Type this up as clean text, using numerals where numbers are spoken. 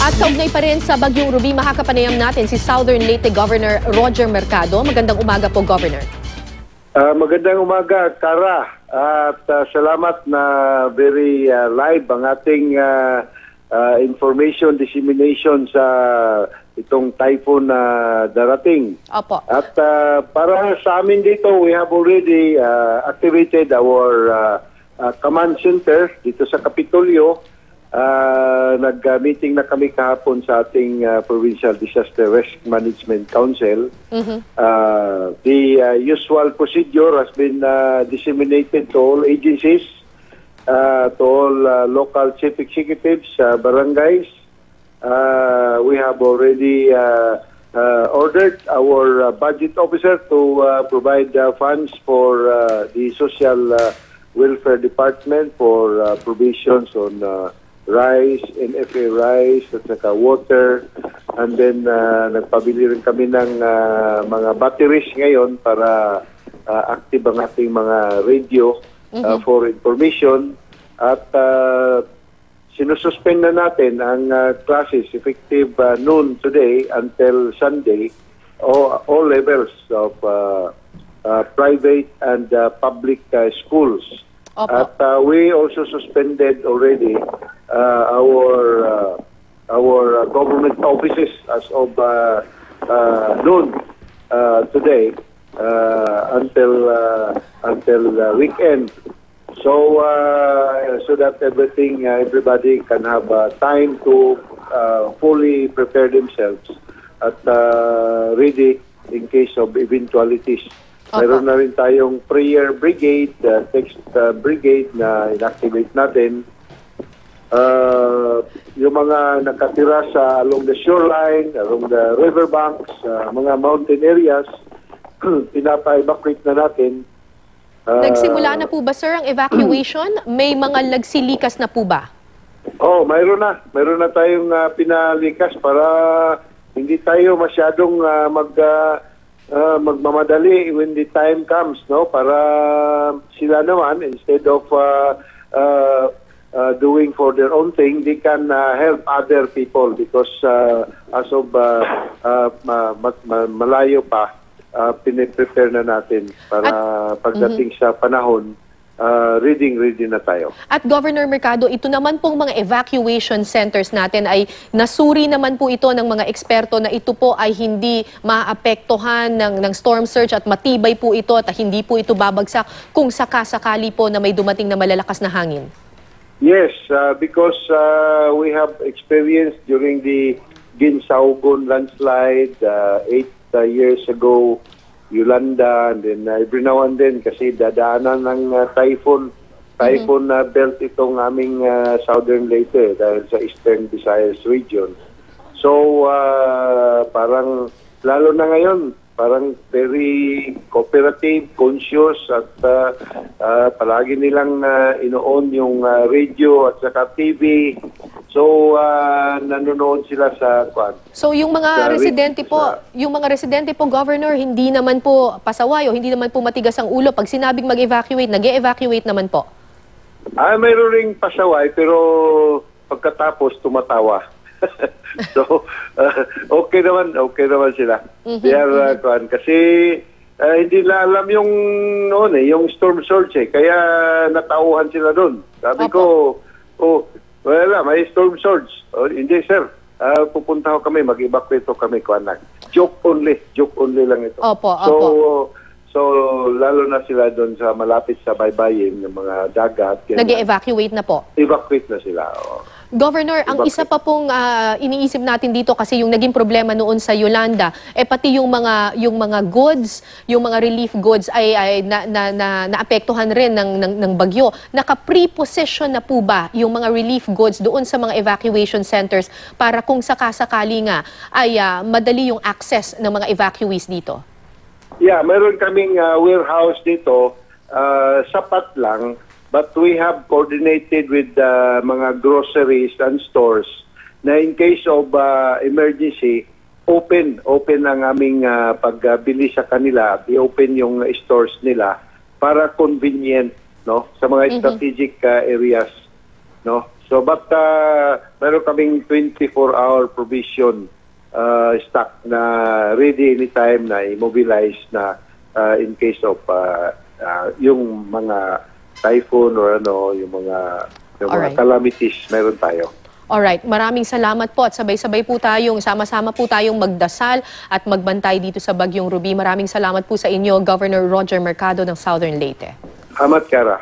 At kaugnay pa rin sa Bagyong Ruby, makakapanayam natin si Southern Leyte Governor Roger Mercado. Magandang umaga po, Governor. Magandang umaga, Kara. At salamat na very live ang ating information dissemination sa itong typhoon na darating. Opo. At para sa amin dito, we have already activated our command center dito sa Kapitolyo. Nag-meeting na kami kahapon sa ating Provincial Disaster Risk Management Council. The usual procedure has been disseminated to all agencies, to all local chief executives, barangays. We have already ordered our budget officer to provide funds for the Social Welfare Department for provisions on rice, NFA rice, at saka water. And then nagpabili rin kami ng mga batteries ngayon para active ang ating mga radio for information. At sinususpend na natin ang classes effective noon today until Sunday, all levels of private and public schools. Opo. At we also suspended already our government offices as of noon today until weekend. So that everybody can have time to fully prepare themselves at ready in case of eventualities. Meron na rin tayong prayer brigade, text brigade na inactivate natin. Yung mga nakatira sa along the shoreline, along the riverbanks, mga mountain areas, pinapa-evacuate na natin. Nagsimula na po ba, sir, ang evacuation? May mga lagsilikas na po ba? Mayroon na. Mayroon na tayong pinalikas para hindi tayo masyadong magmamadali when the time comes, no? Para sila naman, instead of doing for their own thing, they can help other people because as of malayo pa, piniprepare na natin para pagdating sa panahon, ready na tayo. At Governor Mercado, ito naman pong mga evacuation centers natin ay nasuri naman po ito ng mga eksperto na ito po ay hindi maapektuhan ng storm surge at matibay po ito at hindi po ito babagsak kung sakasakali po na may dumating na malalakas na hangin. Yes, because we have experienced during the Ginsaogon landslide 8 years ago, Yolanda, and then every now and then kasi dadaanan ng typhoon belt itong aming Southern Leyte dahil sa Eastern Visayas region. So parang lalo na ngayon, parang very cooperative, conscious at palagi nilang ino-on yung radio at saka TV. So nanonood sila sa kwan. So yung mga residente po, Governor, hindi naman po pasaway o hindi naman po matigas ang ulo pag sinabing mag-evacuate, nag-e-evacuate naman po. Mayroon ring pasaway pero pagkatapos tumatawa. So okay naman sila. They are kasi hindi na alam yung yung storm surge kaya natauhan sila doon. Sabi ko, wala, may storm surge. Hindi sir, pupunta ko kami, mag-evacuate kami kuanak. Joke only lang ito. So lalo na sila doon sa malapit sa baybayin ng mga dagat. Nag-evacuate na po. Evacuate na sila. Governor, ang isa pa pong iniisip natin dito kasi yung naging problema noon sa Yolanda, pati yung mga goods, yung mga relief goods ay naapektuhan rin ng bagyo. Naka-pre-position na po ba yung mga relief goods doon sa mga evacuation centers para kung sakasakali nga ay madali yung access ng mga evacuees dito? Yeah, meron kaming warehouse dito, sapat lang. But we have coordinated with mga groceries and stores na in case of emergency, open ang aming pagbili sa kanila, i-open yung stores nila para convenient, no, sa mga strategic areas, no. So, but meron kaming 24-hour provision stock na ready anytime na immobilize na in case of yung mga typhoon or yung mga Alright. calamities meron tayo. Alright, maraming salamat po at sabay-sabay po tayong, sama-sama po tayong magdasal at magbantay dito sa Bagyong Ruby. Maraming salamat po sa inyo, Governor Roger Mercado ng Southern Leyte. Salamat, Kara.